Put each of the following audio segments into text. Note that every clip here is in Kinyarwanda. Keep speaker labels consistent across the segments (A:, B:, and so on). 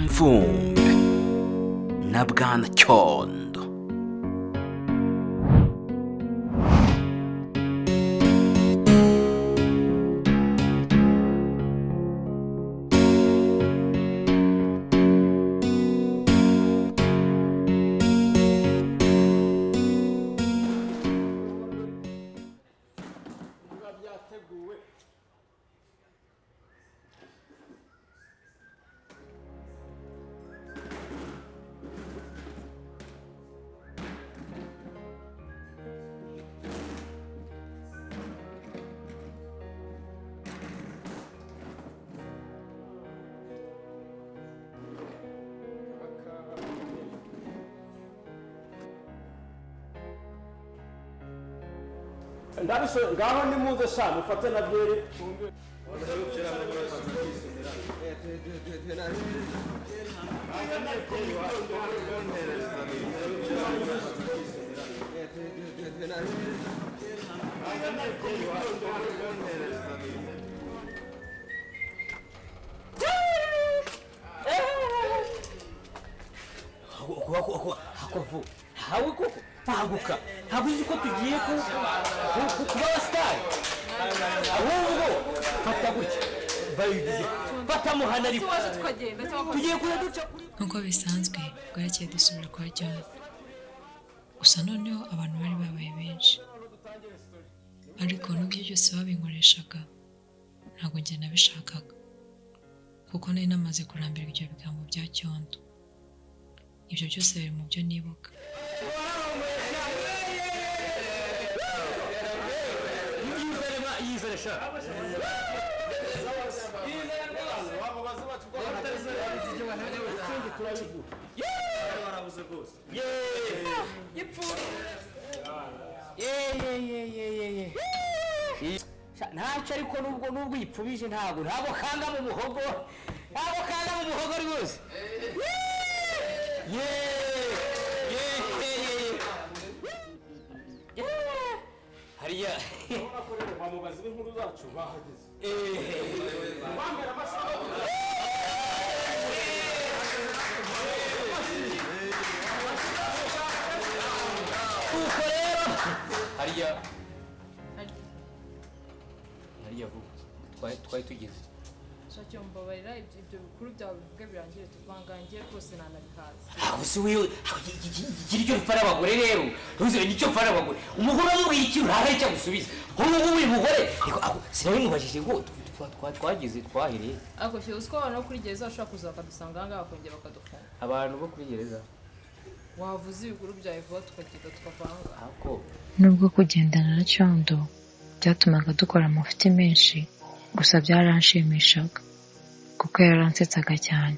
A: Mvumbe na Bwana Cyondo.
B: Ndabiso ngaho ni muze sha mufate na byeri
C: hakovu hawe koko paguka habuze ko tugiye kuba abasitari ahubwo fata gutya bayugiye batamuhana ariko tugiye kuyaduca
D: nkuko bisanzwe bwarakeye dusubira kwa John. Gusa noneho abantu bari babaye benshi, ariko n'ibyo byose babinkoreshaga ntabwo njye nabishakaga, kuko nari namaze kurambirwa ibyo bigambo bya Cyondo. Ibyo byose biri mu byo nibuka.
C: ntacyo ariko nubwo yipfubije ntabwo kanga mu muhogo rwose. hariya
B: bamubaza inkuru zacu bahageze
C: hariya vuba twari tugeze
E: Shakyo mbabarira ibyo bikuru byawe bivuga birangire tuvangangiye rwose nanabikaza.
C: aho si wewe kiryo rifara abagore rero ruziwe nicyo fara abagore umugore amubwira ikintu ntara icyo gusubiza ubu uyu mugore sinabimubajije ngo twagize twahereye
E: Ako cyo usko abantu kuri gereza bashaka kuzaka dusanga hanga bakongera bakadufunga.
C: abantu bo kuri gereza
E: Wavuze ibikuru byawe vuba tukagenda tukavanga.
C: ako
D: Nubwo kugendana na Cyondo byatumaga dukora amafuti menshi, gusa byaranshimishaga kuko yaransetsaga cyane.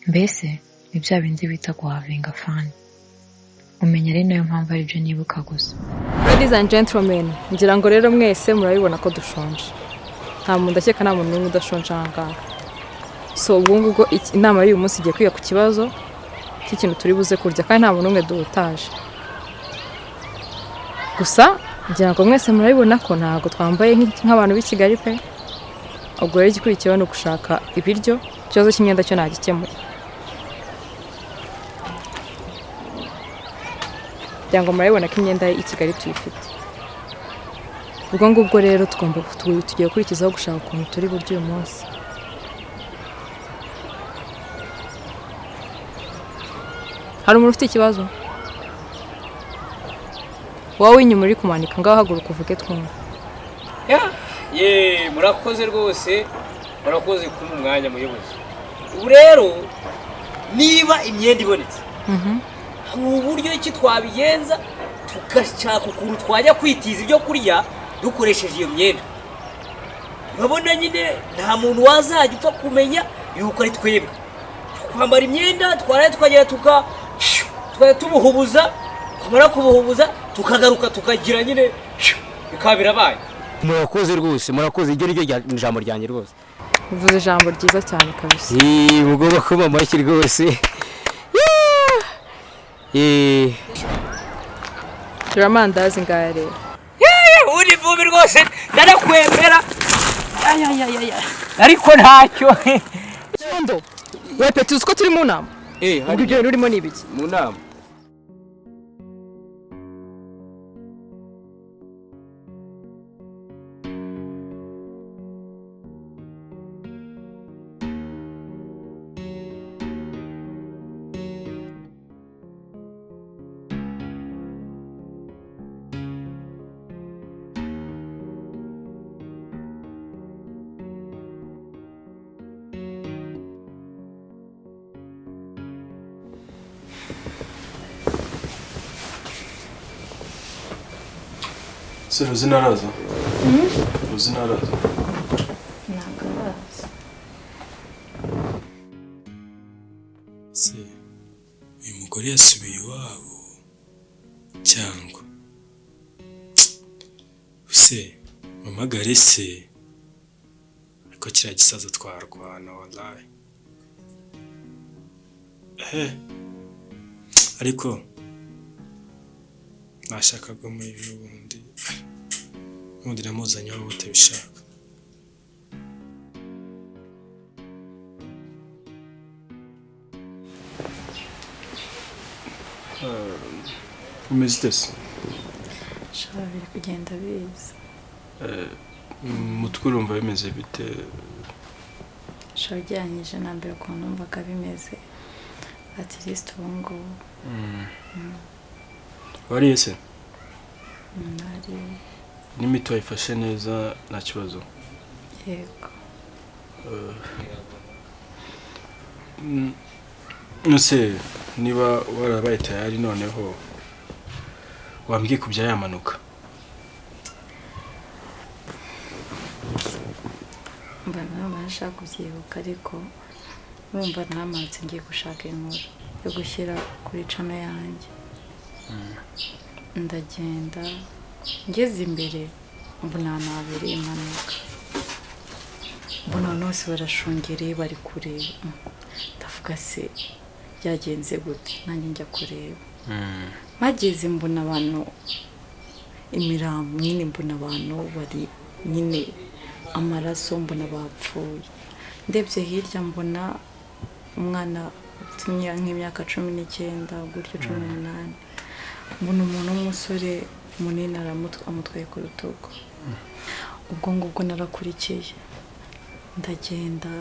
D: Mbese ni bya bindi bita guhavinga fan. Umenya ari nayo mpamvu ari byo nibuka gusa.
E: Ladies and gentlemen, ngira ngo rero mwese murabibona ko dushonje. Nta muntu ndakeka nta muntu n'umwe udashonje ahangaha. So ubwo ngubwo inama y'uyu munsi igiye kwiga ku kibazo cy'ikintu turi buze kurya, kandi nta muntu n'umwe duhutaje. Gusa ngira ngo mwese murabibona ko ntago twambaye nk'abantu b'i Kigali pe. Ubwo rero igikurikiyeho ni ugushaka ibiryo, ikibazo cy'imyenda cyo nagikemuye. Ngira ngo murabibona ko imyenda y'i Kigali tuyifite. Ubwo ngubwo rero tugiye gukurikizaho gushaka ukuntu turi buryo uyu munsi. Hari umuntu ufite ikibazo? Wowe inyuma uri kumanika ngaho haguruka uvuge twumva.
C: murakoze rwose murakoze kuma umwanya muyobozi. Ubu rero niba imyenda ibonetse uburyo iki twabigenza tugashaka ukuntu twajya kwitiza ibyo kurya dukoresheje iyo myenda. Urabona nyine nta muntu wazajya upfa kumenya yuko ari twebwe kwambara imyenda twagera tubuhubuza, kumara kubuhubuza tukagaruka tukagira nyine bikaba birabaye. Murakoze rwose murakoze, iryo ryo ijambo ryanjye rwose.
E: Uvuze ijambo ryiza cyane kabisa.
C: Mugomba kuba amashyi rwose.
E: Turamandazi ngaya rero.
C: Uri vubi rwose ndanakwemera. Ariko ntacyo.
E: Cyondo. we peti uzi ko turi mu nama ubwo ibyo bintu urimo ni ibiki
B: mu nama
F: Uzi naraza? Uzi naraza?
G: Ntabwo araza.
F: Se uyu mugore yasubiye iwabo cyangwa se mamagare se ariko kiriya gisaza twarwana wallahi ariko nashakaga muri ejo bundi namuzanye aho utabishaka umeze ute se
G: Shaba biri kugenda biza
F: umutwe urumva bimeze bite
G: Shaba ujyanyije na mbere ukuntu numvaga bimeze at least ubu ngubu
F: wariye se
G: nari
F: n'imiti wayifashe neza nta kibazo
G: yego
F: nose niba warabaye tayari noneho wambwiye kubya yamanuka
G: mbona nashaka kubyibuka ariko urumva ntamanutse ngiye gushaka inkuru yo gushyira kuri cano yanjye ndagenda ngeze imbere mbona nabereye impanuka mbona bose barashungereye bari kureba ndavuga se byagenze gute nanjye njya kureba mageze mbona abantu imirambo nyine mbona abantu bari nyine amaraso mbona bapfuye ndebye hirya mbona umwana nk'imyaka 19 gutyo 18 mbona umuntu w'umusore munini amutwaye ku rutugu ubwo ngubwo narakurikiye ndagenda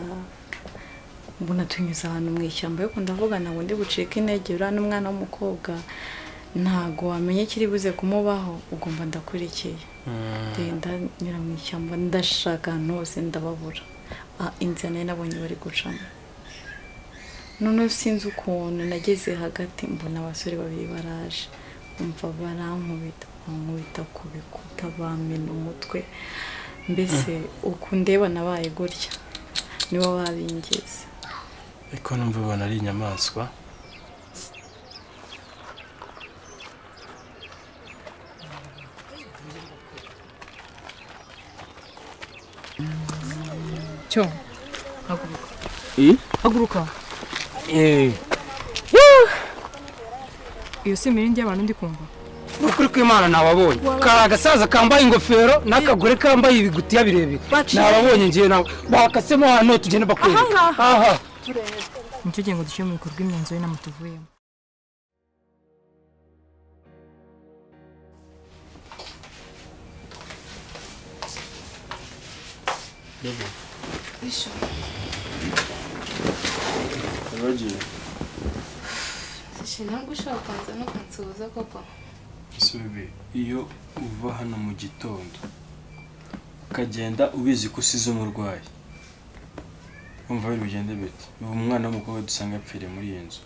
G: mbona tunyuze ahantu mu ishyamba ariko ndavuga ntabwo ndi bucika intege uriya n'umwana w'umukobwa ntago wamenye kiri buze kumubaho ugomba ndakurikiye ndenda nyura mu ishyamba ndashaka ahantu hose ndababura inzira nayo nabonye bari gucamo none sinzi ukuntu nageze hagati mbona abasore babiri baraje umva barankubita ku bikuta bamena umutwe mbese uko ndeba nabaye gutya nibo babingeze
F: ariko numva ubona ari inyamaswa
E: cyo haguruka haguruka iyo si imirindi y'abantu ndi kumva
H: ukuri kw'Imana nababonye kara gasaza kambaye ingofero n'akagore kambaye ibigutiya birebire nababonye ngiye nawe bakasemo hano tugende bakuru aha
E: nicyo gihe ngo dushyire mu bikorwa imyanzuro y'inama tuvuyemo
G: ntabwo ushaka kubanza no kunsuhuza koko
F: bebe iyo uva hano mu gitondo ukagenda ubizi ko usize umurwayi wumva biri bugende bite ubu umwana w'umukobwa dusanga yapfiriye muri iyi nzu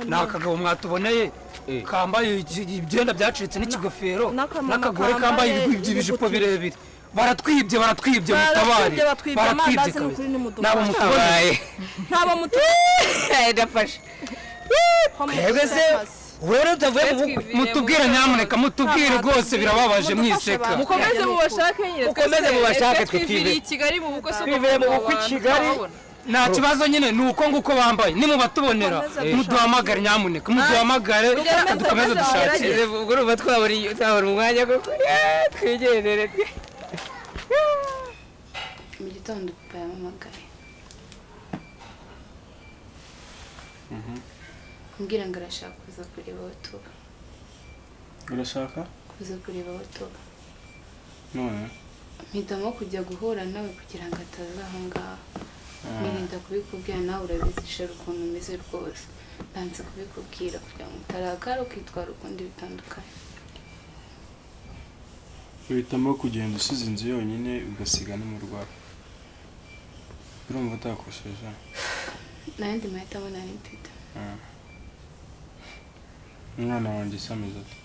H: nakagabo mwatuboneye kambaye ibyenda byacitse n'ikigofero n'akagore kambaye ibijipo birebire baratwibye mutabare baratwibye nabo mutuboneye
E: ntabo mutuye
H: ndafashe twebwe se
C: rero utavuye mu bukwe
H: mutubwire nyamuneka mutubwire rwose birababaje mwiseka
E: mukomeze mubashake nyine
C: mukomeze mubashake twe
E: twiviriye i Kigali mu bukwe
C: twivire mu bukwe i Kigali
H: nta kibazo nyine ni uko nguko bambaye nimubatubonera muduhamagare nyamuneka muduhamagare dukomeze dushakire
C: ubwo urumva twabura umwanya kuko twigendere
I: mu gitondo papa yampamagaye mbwira ngo arashaka kuza kureba aho tuba.
F: urashaka
I: kuza kureba aho tuba
F: none
I: mpitamo kujya guhura nawe kugira ngo ataza aho ngaho nirinda kubikubwira nawe urabizishira ukuntu umeze rwose ndanze kubikubwira kugira ngo utarakara ukitwara ukundi bitandukanye.
F: uhitamo kugenda usize inzu yonyine ugasiga n'umurwayi urumva utakosheje
I: n'ayandi mahitamo nari mfite.
F: umwana wanjye se ameze ate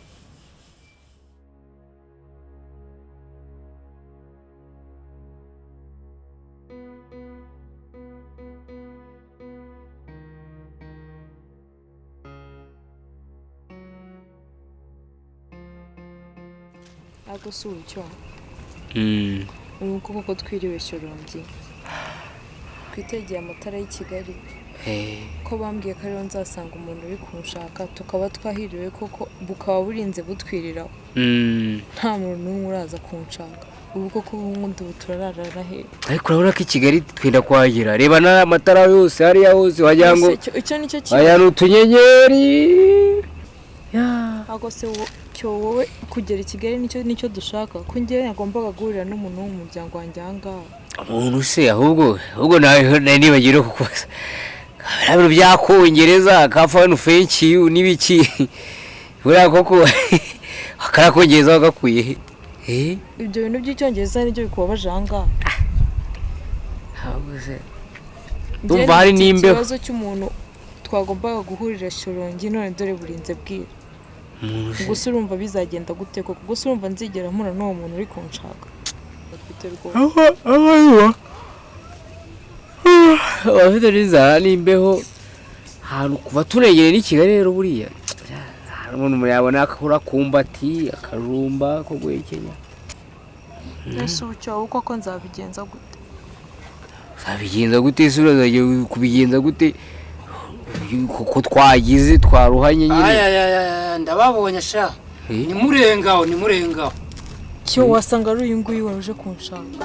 E: ntabwo si icyo ubu koko twiriwe Shyorongi twitegeye amatara y'i Kigali ko bambwiye ko ariho nzasanga umuntu uri kunshaka tukaba twahiriwe koko bukaba burinze butwiriraho nta muntu n'umwe uraza kunshaka ubu koko ubundi ubu turarara he
C: ariko urabona ko i Kigali twenda kuhagera reba n'amatara yose hariya hose wagira ngo
E: icyo nicyo
C: aya ni utunyenyeri
E: ntabwo se wowe kugera i Kigali nicyo dushaka ko njyewe nagombaga guhurira n'umuntu wo mu muryango wanjye aha ngaha
C: umuntu se ahubwo nawe nibagire kukubaza kabira byakongereza kafanu fenki n'ibiki buriya koko akarakongereza wagakuye he
E: ibyo bintu by'icyongereza nibyo bikubabaje aha ngaha
C: ndumva hari n'imbeho
E: ikibazo cy'umuntu twagombaga guhurira Shyorongi none dore burinze bwira gusa urumva bizagenda gute koko gusa urumva nzigera mpura n'uwo muntu uri kunshaka
C: abafite n'inzara n'imbeho ahantu kuva turegere n'i Kigali rero buriya hari umuntu yabona akurakumbati akajumba ko guhekenya
E: ese ucyo koko nzabigenza gute
C: ese urazagiye kubigenza gute kuko twagize twaruhanye nyine
H: ndababonye sha ni murengaho
E: cyo wasanga ari uyu nguyu waje kunshaka